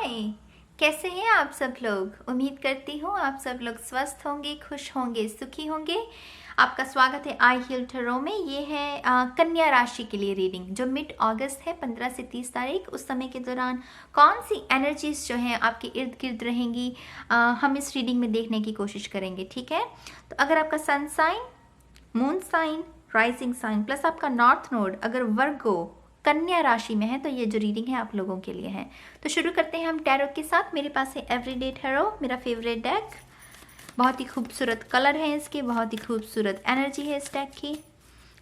हाय, कैसे हैं आप सब लोग। उम्मीद करती हूँ आप सब लोग स्वस्थ होंगे, खुश होंगे, सुखी होंगे। आपका स्वागत है आई हील टैरो में। ये है कन्या राशि के लिए रीडिंग जो मिड अगस्त है, 15 से 30 तारीख। उस समय के दौरान कौन सी एनर्जीज जो हैं आपके इर्द गिर्द रहेंगी, हम इस रीडिंग में देखने की कोशिश करेंगे। ठीक है, तो अगर आपका sun sign, moon sign, rising sign plus आपका नॉर्थ नोड अगर वर्गो कन्या राशि में है तो ये जो रीडिंग है आप लोगों के लिए है। तो शुरू करते हैं हम टैरो के साथ। मेरे पास है एवरीडे टैरो, मेरा फेवरेट डेक। बहुत ही खूबसूरत कलर है इसके, बहुत ही खूबसूरत एनर्जी है इस डेक की।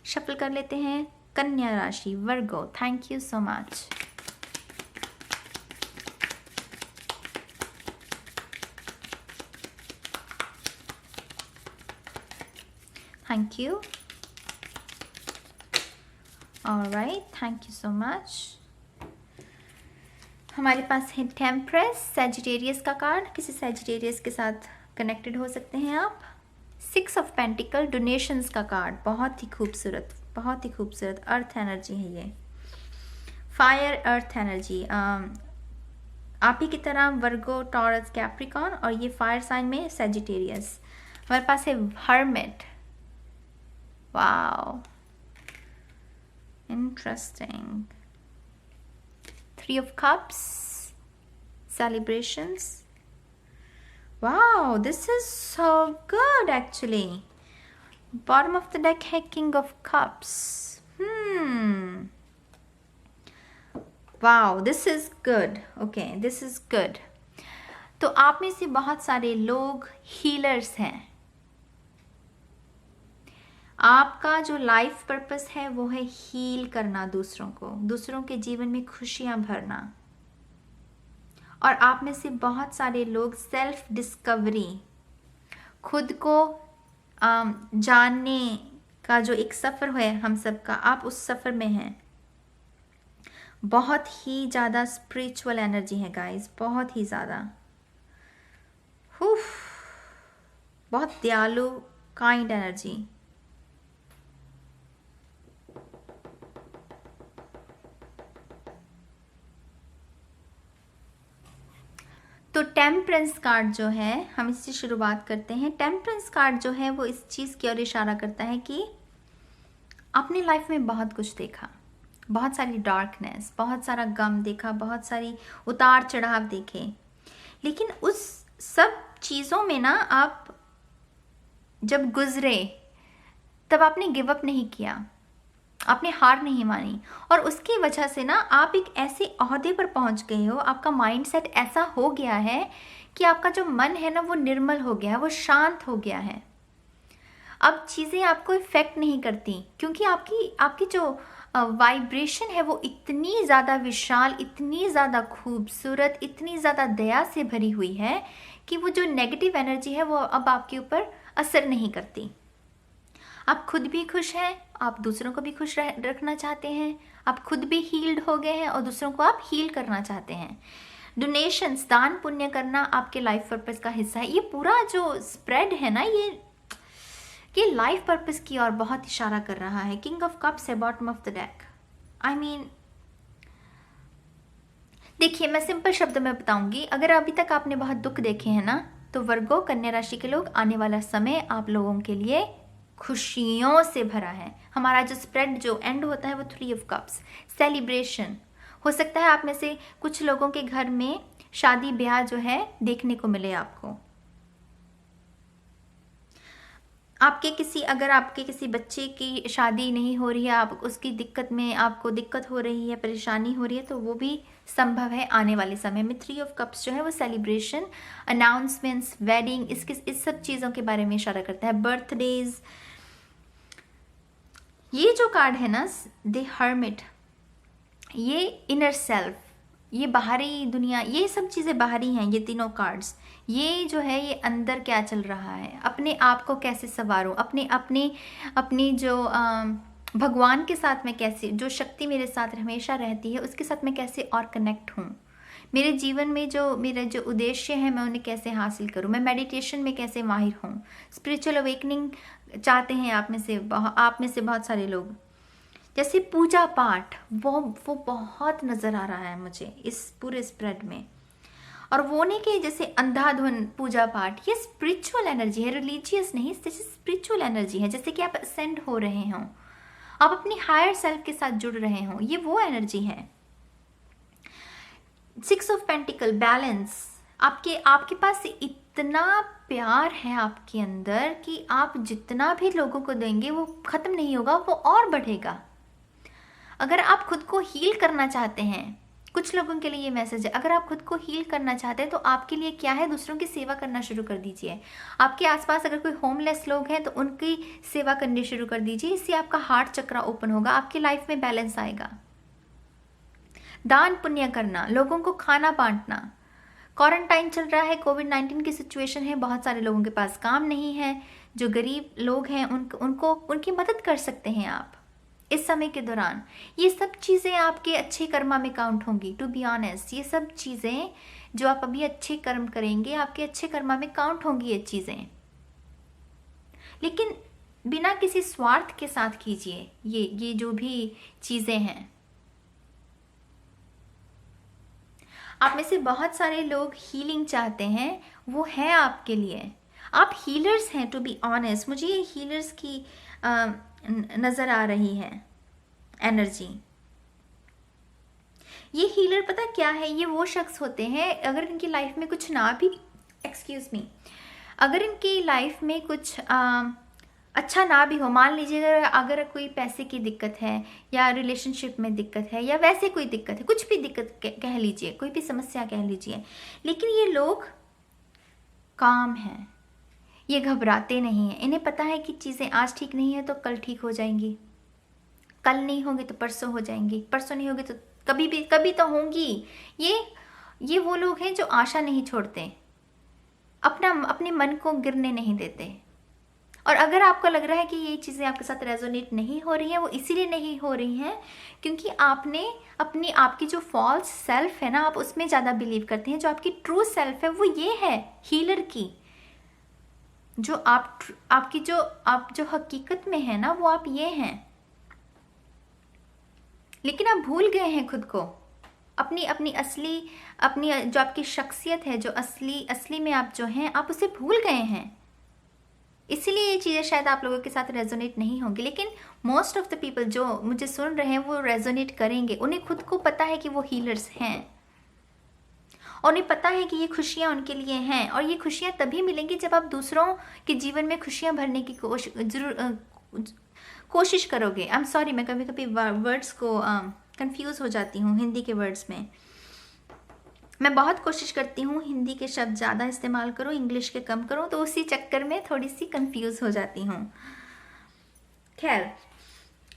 शफल कर लेते हैं। कन्या राशि, Virgo, thank you so much. Thank you. Alright, thank you so much. हमारे पास है टेम्परेस, सैजिटेरियस का कार्ड। किसी सैजिटेरियस के साथ कनेक्टेड हो सकते हैं आप। 6 ऑफ पेंटिकल, डोनेशंस का कार्ड, बहुत ही खूबसूरत, बहुत ही खूबसूरत अर्थ एनर्जी है ये। फायर अर्थ एनर्जी, आप ही की तरह वर्गो, टॉरस, कैप्रिकॉन, और ये फायर साइन में सैजिटेरियस। हमारे पास है hermit. Wow, interesting. 3 of cups, celebrations. Wow, this is so good actually. Bottom of the deck है king of cups. Wow, this is good. Okay, this is good. तो आप में से बहुत सारे लोग हीलर्स हैं। आपका जो लाइफ पर्पस है वो है हील करना दूसरों को, दूसरों के जीवन में खुशियां भरना। और आप में से बहुत सारे लोग सेल्फ डिस्कवरी, खुद को जानने का जो एक सफ़र है हम सब का, आप उस सफ़र में हैं। बहुत ही ज़्यादा स्पिरिचुअल एनर्जी है गाइस, बहुत ही ज़्यादा। बहुत दयालु, काइंड एनर्जी। तो टेम्परेंस कार्ड जो है, हम इससे शुरुआत करते हैं। टेम्परेंस कार्ड जो है वो इस चीज़ की ओर इशारा करता है कि आपने लाइफ में बहुत कुछ देखा, बहुत सारी डार्कनेस, बहुत सारा गम देखा, बहुत सारी उतार चढ़ाव देखे, लेकिन उस सब चीज़ों में ना आप जब गुजरे तब आपने गिव अप नहीं किया, आपने हार नहीं मानी। और उसकी वजह से ना आप एक ऐसे ओहदे पर पहुंच गए हो, आपका माइंडसेट ऐसा हो गया है कि आपका जो मन है ना वो निर्मल हो गया है, वो शांत हो गया है। अब चीज़ें आपको इफेक्ट नहीं करती, क्योंकि आपकी जो वाइब्रेशन है वो इतनी ज़्यादा विशाल, इतनी ज़्यादा खूबसूरत, इतनी ज़्यादा दया से भरी हुई है कि वो जो नेगेटिव एनर्जी है वो अब आपके ऊपर असर नहीं करती। आप खुद भी खुश हैं, आप दूसरों को भी खुश रखना चाहते हैं, आप खुद भी हील्ड हो गए हैं और दूसरों को आप हील करना चाहते हैं। डोनेशंस, दान पुण्य करना आपके लाइफ पर्पस का हिस्सा है। ये पूरा जो स्प्रेड है ना, ये लाइफ पर्पस की ओर बहुत इशारा कर रहा है। किंग ऑफ कप्स है bottom of the deck. I mean, देखिए मैं सिंपल शब्द में बताऊंगी, अगर अभी तक आपने बहुत दुख देखे हैं ना, तो वर्गो, कन्या राशि के लोग, आने वाला समय आप लोगों के लिए खुशियों से भरा है। हमारा जो स्प्रेड जो एंड होता है वो 3 ऑफ कप्स, सेलिब्रेशन। हो सकता है आप में से कुछ लोगों के घर में शादी ब्याह जो है देखने को मिले आपको। अगर आपके किसी बच्चे की शादी नहीं हो रही है, आप उसकी दिक्कत में, आपको दिक्कत हो रही है, परेशानी हो रही है, तो वो भी संभव है आने वाले समय में। 3 ऑफ कप्स जो है वो सेलिब्रेशन, अनाउंसमेंट्स, वेडिंग, इस सब चीज़ों के बारे में इशारा करता है। बर्थडेज। ये जो कार्ड है ना, द हर्मिट, ये इनर सेल्फ, ये बाहरी दुनिया, ये सब चीज़ें बाहरी हैं। ये तीनों कार्ड्स, ये जो है ये अंदर क्या चल रहा है, अपने आप को कैसे संवारूं, अपनी जो भगवान के साथ में कैसे, जो शक्ति मेरे साथ हमेशा रहती है उसके साथ मैं कैसे और कनेक्ट हूँ, मेरे जीवन में जो मेरे जो उद्देश्य है मैं उन्हें कैसे हासिल करूँ, मैं मेडिटेशन में कैसे माहिर हूँ। स्पिरिचुअल अवेकनिंग चाहते हैं आप में से बहुत सारे लोग। जैसे पूजा पाठ, वो बहुत नज़र आ रहा है मुझे इस पूरे स्प्रेड में। और वो नहीं कि जैसे अंधाधुन पूजा पाठ, ये स्पिरिचुअल एनर्जी है, रिलीजियस नहीं, जैसे स्पिरिचुअल एनर्जी है, जैसे कि आप असेंड हो रहे हों, आप अपनी हायर सेल्फ के साथ जुड़ रहे हों, ये वो एनर्जी है। 6 ऑफ पेंटिकल, बैलेंस। आपके पास इतना प्यार है आपके अंदर कि आप जितना भी लोगों को देंगे वो खत्म नहीं होगा, वो और बढ़ेगा। अगर आप खुद को हील करना चाहते हैं, कुछ लोगों के लिए ये मैसेज है, अगर आप खुद को हील करना चाहते हैं तो आपके लिए क्या है, दूसरों की सेवा करना शुरू कर दीजिए। आपके आसपास अगर कोई होमलेस लोग हैं तो उनकी सेवा करनी शुरू कर दीजिए, इससे आपका हार्ट चक्र ओपन होगा, आपकी लाइफ में बैलेंस आएगा। दान पुण्य करना, लोगों को खाना बांटना। क्वारंटाइन चल रहा है, कोविड-19 की सिचुएशन है, बहुत सारे लोगों के पास काम नहीं है, जो गरीब लोग हैं उनकी मदद कर सकते हैं आप इस समय के दौरान। ये सब चीज़ें आपके अच्छे कर्मा में काउंट होंगी। टू बी ऑनेस्ट, ये सब चीज़ें जो आप अभी अच्छे कर्म करेंगे आपके अच्छे कर्मा में काउंट होंगी ये चीज़ें, लेकिन बिना किसी स्वार्थ के साथ कीजिए ये जो भी चीज़ें हैं। आप में से बहुत सारे लोग हीलिंग चाहते हैं, वो है आपके लिए, आप हीलर्स हैं। टू बी ऑनेस्ट, मुझे ये हीलर्स की नज़र आ रही है एनर्जी। ये हीलर पता क्या है, ये वो शख्स होते हैं अगर इनकी लाइफ में कुछ ना भी, एक्सक्यूज मी, अगर इनकी लाइफ में कुछ अच्छा ना भी हो, मान लीजिए अगर कोई पैसे की दिक्कत है या रिलेशनशिप में दिक्कत है या वैसे कोई दिक्कत है, कुछ भी दिक्कत कह लीजिए, कोई भी समस्या कह लीजिए, लेकिन ये लोग काम हैं, ये घबराते नहीं हैं। इन्हें पता है कि चीज़ें आज ठीक नहीं है तो कल ठीक हो जाएंगी, कल नहीं होंगे तो परसों हो जाएंगी, परसों नहीं होंगे तो कभी तो होंगी। ये वो लोग हैं जो आशा नहीं छोड़ते, अपने मन को गिरने नहीं देते। और अगर आपको लग रहा है कि ये चीज़ें आपके साथ रेजोनेट नहीं हो रही हैं, वो इसीलिए नहीं हो रही हैं क्योंकि आपने आपकी जो फॉल्स सेल्फ है ना, आप उसमें ज़्यादा बिलीव करते हैं। जो आपकी ट्रू सेल्फ है वो ये है हीलर की, जो आप जो हकीकत में है ना, वो आप ये हैं, लेकिन आप भूल गए हैं खुद को, अपनी जो आपकी शख्सियत है, जो असली में आप जो हैं, आप उसे भूल गए हैं। इसीलिए ये चीज़ें शायद आप लोगों के साथ रेजोनेट नहीं होंगी, लेकिन मोस्ट ऑफ द पीपल जो मुझे सुन रहे हैं वो रेजोनेट करेंगे। उन्हें खुद को पता है कि वो हीलर्स हैं और उन्हें पता है कि ये खुशियाँ उनके लिए हैं, और ये खुशियाँ तभी मिलेंगी जब आप दूसरों के जीवन में खुशियाँ भरने की कोशिश करोगे। आई एम सॉरी, मैं कभी कभी वर्ड्स को कंफ्यूज हो जाती हूँ हिंदी के वर्ड्स में। मैं बहुत कोशिश करती हूँ हिंदी के शब्द ज़्यादा इस्तेमाल करूँ, इंग्लिश के कम करूँ, तो उसी चक्कर में थोड़ी सी कंफ्यूज हो जाती हूँ। खैर,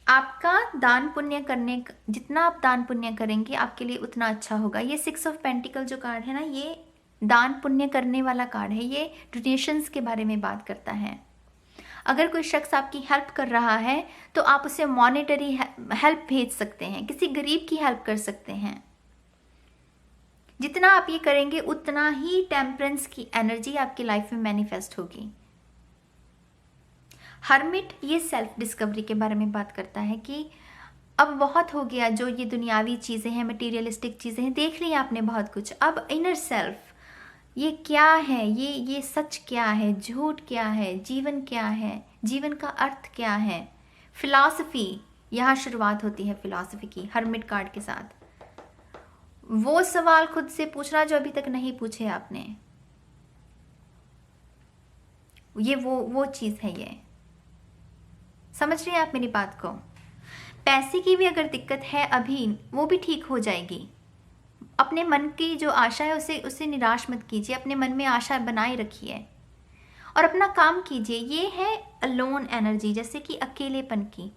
आपका दान पुण्य करने, जितना आप दान पुण्य करेंगे आपके लिए उतना अच्छा होगा। ये 6 ऑफ पेंटिकल जो कार्ड है ना, ये दान पुण्य करने वाला कार्ड है, ये डोनेशंस के बारे में बात करता है। अगर कोई शख्स आपकी हेल्प कर रहा है तो आप उसे मॉनेटरी हेल्प भेज सकते हैं, किसी गरीब की हेल्प कर सकते हैं। जितना आप ये करेंगे उतना ही टेम्परेंस की एनर्जी आपकी लाइफ में मैनिफेस्ट होगी। हर्मिट ये सेल्फ डिस्कवरी के बारे में बात करता है कि अब बहुत हो गया, जो ये दुनियावी चीज़ें हैं, मटेरियलिस्टिक चीज़ें हैं, देख लिया आपने बहुत कुछ, अब इनर सेल्फ ये क्या है, ये सच क्या है, झूठ क्या है, जीवन क्या है, जीवन का अर्थ क्या है, फिलॉसफी, यहाँ शुरुआत होती है फिलॉसफी की हर्मिट कार्ड के साथ। वो सवाल खुद से पूछना जो अभी तक नहीं पूछे आपने, ये वो चीज़ है। ये समझ रहे हैं आप मेरी बात को? पैसे की भी अगर दिक्कत है अभी, वो भी ठीक हो जाएगी। अपने मन की जो आशा है उसे निराश मत कीजिए, अपने मन में आशा बनाए रखिए और अपना काम कीजिए। ये है अलोन एनर्जी, जैसे कि अकेलेपन की।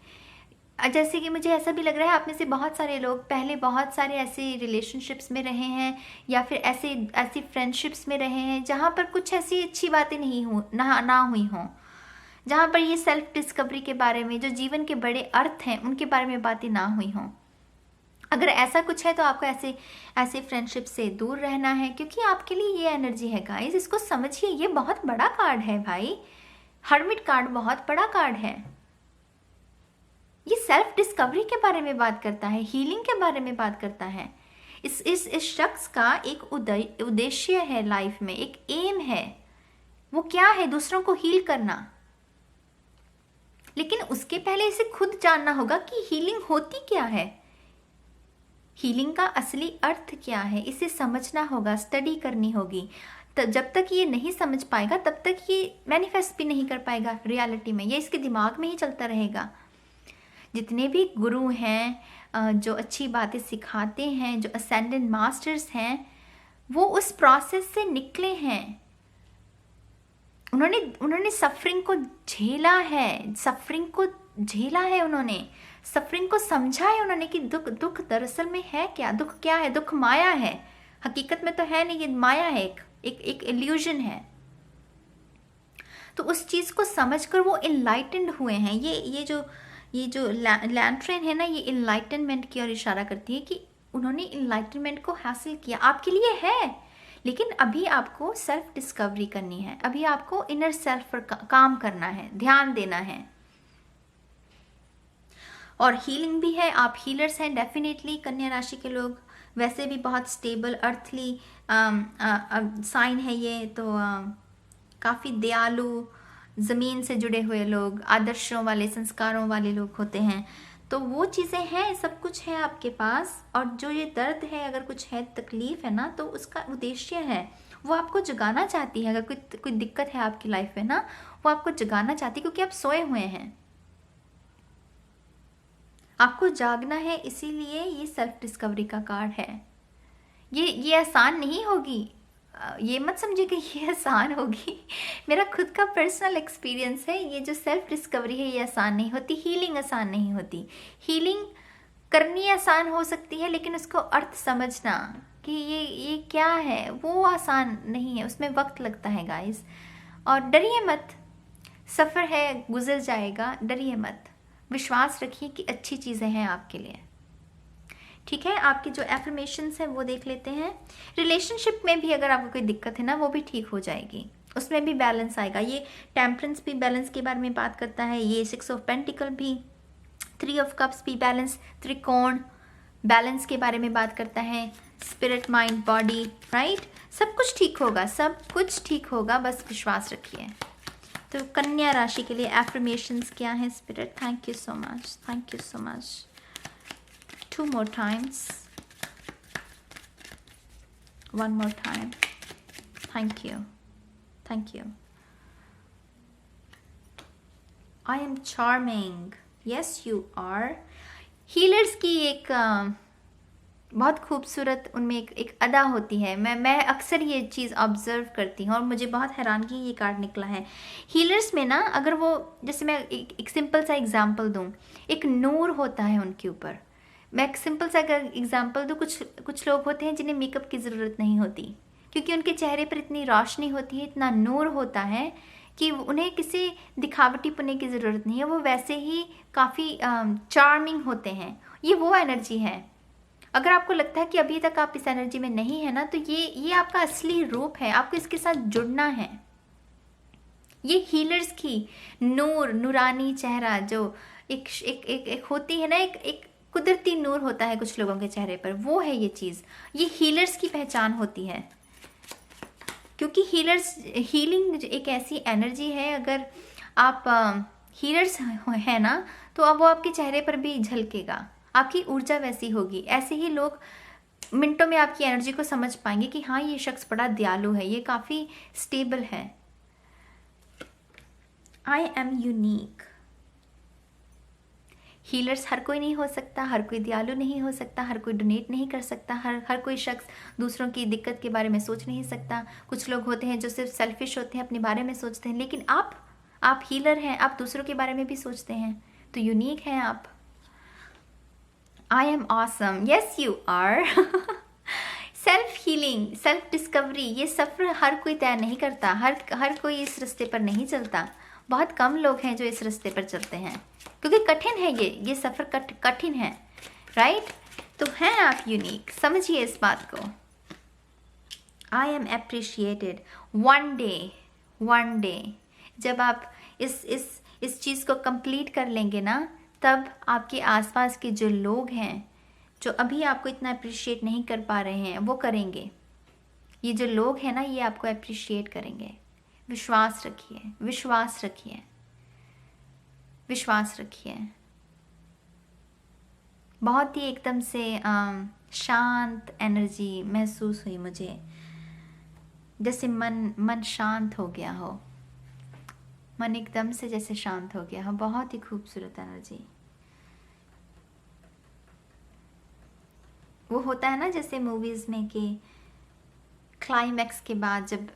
जैसे कि मुझे ऐसा भी लग रहा है आप में से बहुत सारे लोग पहले बहुत सारे ऐसे रिलेशनशिप्स में रहे हैं या फिर ऐसी फ्रेंडशिप्स में रहे हैं जहाँ पर कुछ ऐसी अच्छी बातें ना हुई हों, जहाँ पर ये सेल्फ डिस्कवरी के बारे में, जो जीवन के बड़े अर्थ हैं, उनके बारे में बातें ना हुई हों। अगर ऐसा कुछ है तो आपको ऐसे फ्रेंडशिप से दूर रहना है, क्योंकि आपके लिए ये एनर्जी है गाइस। इसको समझिए, ये बहुत बड़ा कार्ड है भाई। हर्मिट कार्ड बहुत बड़ा कार्ड है। ये सेल्फ डिस्कवरी के बारे में बात करता है, हीलिंग के बारे में बात करता है। इस शख्स का एक उद्देश्य है लाइफ में, एक एम है। वो क्या है? दूसरों को हील करना। लेकिन उसके पहले इसे खुद जानना होगा कि हीलिंग होती क्या है, हीलिंग का असली अर्थ क्या है। इसे समझना होगा, स्टडी करनी होगी। तो जब तक ये नहीं समझ पाएगा तब तक ये मैनिफेस्ट भी नहीं कर पाएगा रियलिटी में, ये इसके दिमाग में ही चलता रहेगा। जितने भी गुरु हैं जो अच्छी बातें सिखाते हैं, जो असेंडेंट मास्टर्स हैं, वो उस प्रोसेस से निकले हैं। उन्होंने सफरिंग को झेला है, उन्होंने सफरिंग को समझा है उन्होंने कि दुख दरअसल में है क्या, दुख क्या है। दुख माया है, हकीकत में तो है नहीं, ये माया है, एक इल्यूजन है। तो उस चीज को समझकर वो इनलाइटेंड हुए हैं। ये जो लैंट्रेन है ना, ये इनलाइटनमेंट की ओर इशारा करती है कि उन्होंने इनलाइटनमेंट को हासिल किया। आपके लिए है, लेकिन अभी आपको सेल्फ डिस्कवरी करनी है, अभी आपको इनर सेल्फ पर काम करना है, ध्यान देना है। और हीलिंग भी है, आप हीलर्स हैं डेफिनेटली। कन्या राशि के लोग वैसे भी बहुत स्टेबल अर्थली साइन है ये, तो काफ़ी दयालु, ज़मीन से जुड़े हुए लोग, आदर्शों वाले, संस्कारों वाले लोग होते हैं। तो वो चीज़ें हैं, सब कुछ है आपके पास। और जो ये दर्द है, अगर कुछ है, तकलीफ़ है ना, तो उसका उद्देश्य है, वो आपको जगाना चाहती है। अगर कोई दिक्कत है आपकी लाइफ में ना, वो आपको जगाना चाहती है, क्योंकि आप सोए हुए हैं, आपको जागना है। इसीलिए ये सेल्फ डिस्कवरी का कार्ड है। ये आसान नहीं होगी, ये मत समझिए कि ये आसान होगी। मेरा खुद का पर्सनल एक्सपीरियंस है, ये जो सेल्फ डिस्कवरी है ये आसान नहीं होती, हीलिंग आसान नहीं होती। हीलिंग करनी आसान हो सकती है, लेकिन उसको अर्थ समझना कि ये क्या है, वो आसान नहीं है, उसमें वक्त लगता है गाइस। और डरिए मत, सफ़र है, गुजर जाएगा, डरिए मत, विश्वास रखिए कि अच्छी चीज़ें हैं आपके लिए। ठीक है, आपकी जो एफर्मेशंस हैं वो देख लेते हैं। रिलेशनशिप में भी अगर आपको कोई दिक्कत है ना, वो भी ठीक हो जाएगी, उसमें भी बैलेंस आएगा। ये टेम्परेंस भी बैलेंस के बारे में बात करता है, ये 6 ऑफ पेंटिकल भी, 3 ऑफ कप्स भी बैलेंस, त्रिकोण बैलेंस के बारे में बात करता है। स्पिरिट, माइंड, बॉडी, राइट, सब कुछ ठीक होगा, सब कुछ ठीक होगा, बस विश्वास रखिए। तो कन्या राशि के लिए एफर्मेशंस क्या है spirit? Thank you so much, thank you so much. 2 more times, 1 more time, thank you, thank you. I am charming, yes you are. Healers की एक बहुत खूबसूरत उनमें एक अदा होती है। मैं अक्सर ये चीज़ ऑब्जर्व करती हूँ और मुझे बहुत हैरानगी ये कार्ड निकला है। हीलर्स में ना, अगर वो, जैसे मैं एक सिंपल सा एग्जांपल दूँ, एक नूर होता है उनके ऊपर। मैं एक सिंपल सा अगर एग्जांपल दूँ, कुछ लोग होते हैं जिन्हें मेकअप की ज़रूरत नहीं होती, क्योंकि उनके चेहरे पर इतनी रोशनी होती है, इतना नूर होता है कि उन्हें किसी दिखावटी पुने की ज़रूरत नहीं है, वो वैसे ही काफ़ी चार्मिंग होते हैं। ये वो एनर्जी है। अगर आपको लगता है कि अभी तक आप इस एनर्जी में नहीं है ना, तो ये आपका असली रूप है, आपको इसके साथ जुड़ना है। ये हीलर्स की नूर, नूरानी चेहरा जो एक होती है ना, एक कुदरती नूर होता है कुछ लोगों के चेहरे पर, वो है ये चीज़। ये हीलर्स की पहचान होती है, क्योंकि हीलिंग एक ऐसी एनर्जी है, अगर आप हीलर्स हैं ना, तो अब वो आपके चेहरे पर भी झलकेगा, आपकी ऊर्जा वैसी होगी। ऐसे ही लोग मिनटों में आपकी एनर्जी को समझ पाएंगे कि हाँ, ये शख्स बड़ा दयालु है, ये काफ़ी स्टेबल है। I am unique. हीलर्स हर कोई नहीं हो सकता, हर कोई दयालु नहीं हो सकता, हर कोई डोनेट नहीं कर सकता, हर कोई शख्स दूसरों की दिक्कत के बारे में सोच नहीं सकता। कुछ लोग होते हैं जो सिर्फ सेल्फिश होते हैं, अपने बारे में सोचते हैं, लेकिन आप हीलर हैं, आप दूसरों के बारे में भी सोचते हैं, तो यूनिक हैं आप। I am awesome, yes you are. Self healing, self discovery, ये सफ़र हर कोई तय नहीं करता, हर कोई इस रास्ते पर नहीं चलता। बहुत कम लोग हैं जो इस रास्ते पर चलते हैं, क्योंकि कठिन है ये सफ़र कठिन है, राइट। तो हैं आप यूनिक, समझिए इस बात को। I am appreciated. One day जब आप इस चीज़ को कंप्लीट कर लेंगे ना, तब आपके आसपास के जो लोग हैं जो अभी आपको इतना अप्रिशिएट नहीं कर पा रहे हैं वो करेंगे। ये जो लोग हैं ना, ये आपको अप्रिशिएट करेंगे। विश्वास रखिए, विश्वास रखिए, विश्वास रखिए। बहुत ही एकदम से शांत एनर्जी महसूस हुई मुझे, जैसे मन शांत हो गया हो, मन एकदम से जैसे शांत हो गया हो। बहुत ही खूबसूरत एनर्जी। वो होता है ना जैसे मूवीज में कि क्लाइमैक्स के बाद जब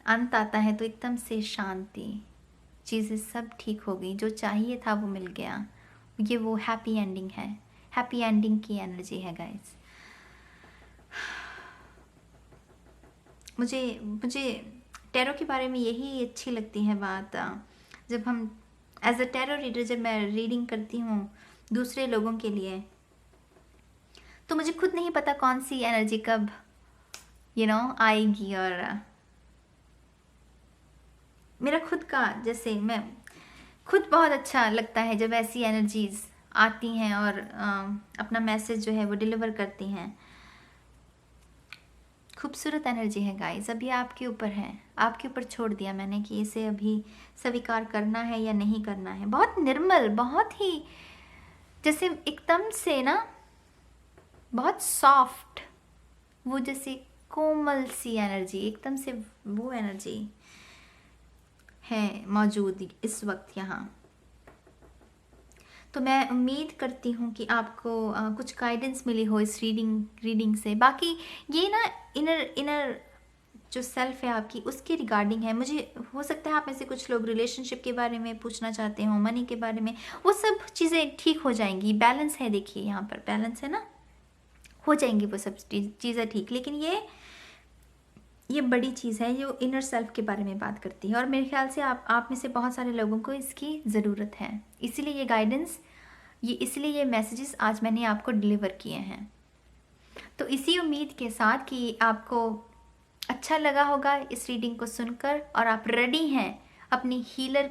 अंत आता है तो एकदम से शांति, चीज़ें सब ठीक हो गई, जो चाहिए था वो मिल गया। ये वो हैप्पी एंडिंग है, हैप्पी एंडिंग की एनर्जी है गाइस। मुझे टैरो के बारे में यही अच्छी लगती है बात। जब हम एज अ टैरो रीडर, जब मैं रीडिंग करती हूँ दूसरे लोगों के लिए, तो मुझे खुद नहीं पता कौन सी एनर्जी कब आएगी। और मेरा खुद का, जैसे मैं खुद बहुत अच्छा लगता है जब ऐसी एनर्जीज आती हैं और अपना मैसेज जो है वो डिलीवर करती हैं। खूबसूरत एनर्जी है गाइस। अभी आपके ऊपर है, आपके ऊपर छोड़ दिया मैंने कि इसे अभी स्वीकार करना है या नहीं करना है। बहुत निर्मल, बहुत ही जैसे एकदम से ना बहुत सॉफ्ट, वो जैसे कोमल सी एनर्जी, एकदम से वो एनर्जी है मौजूद इस वक्त यहाँ। तो मैं उम्मीद करती हूँ कि आपको कुछ गाइडेंस मिली हो इस रीडिंग से। बाकी ये ना इनर जो सेल्फ है आपकी, उसके रिगार्डिंग है। मुझे हो सकता है आप में से कुछ लोग रिलेशनशिप के बारे में पूछना चाहते हो, मनी के बारे में, वो सब चीज़ें ठीक हो जाएंगी। बैलेंस है, देखिए यहाँ पर बैलेंस है ना, हो जाएंगी वो सब चीज़ें ठीक। लेकिन ये बड़ी चीज़ है जो इनर सेल्फ के बारे में बात करती है, और मेरे ख्याल से आप में से बहुत सारे लोगों को इसकी ज़रूरत है। इसीलिए ये गाइडेंस, इसलिए ये मैसेजेस आज मैंने आपको डिलीवर किए हैं। तो इसी उम्मीद के साथ कि आपको अच्छा लगा होगा इस रीडिंग को सुनकर, और आप रेडी हैं अपनी हीलिंग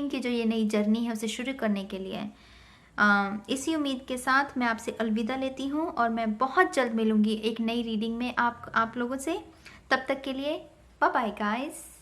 की जो ये नई जर्नी है उसे शुरू करने के लिए। इसी उम्मीद के साथ मैं आपसे अलविदा लेती हूँ, और मैं बहुत जल्द मिलूँगी एक नई रीडिंग में आप लोगों से। तब तक के लिए बाय बाय गाइस।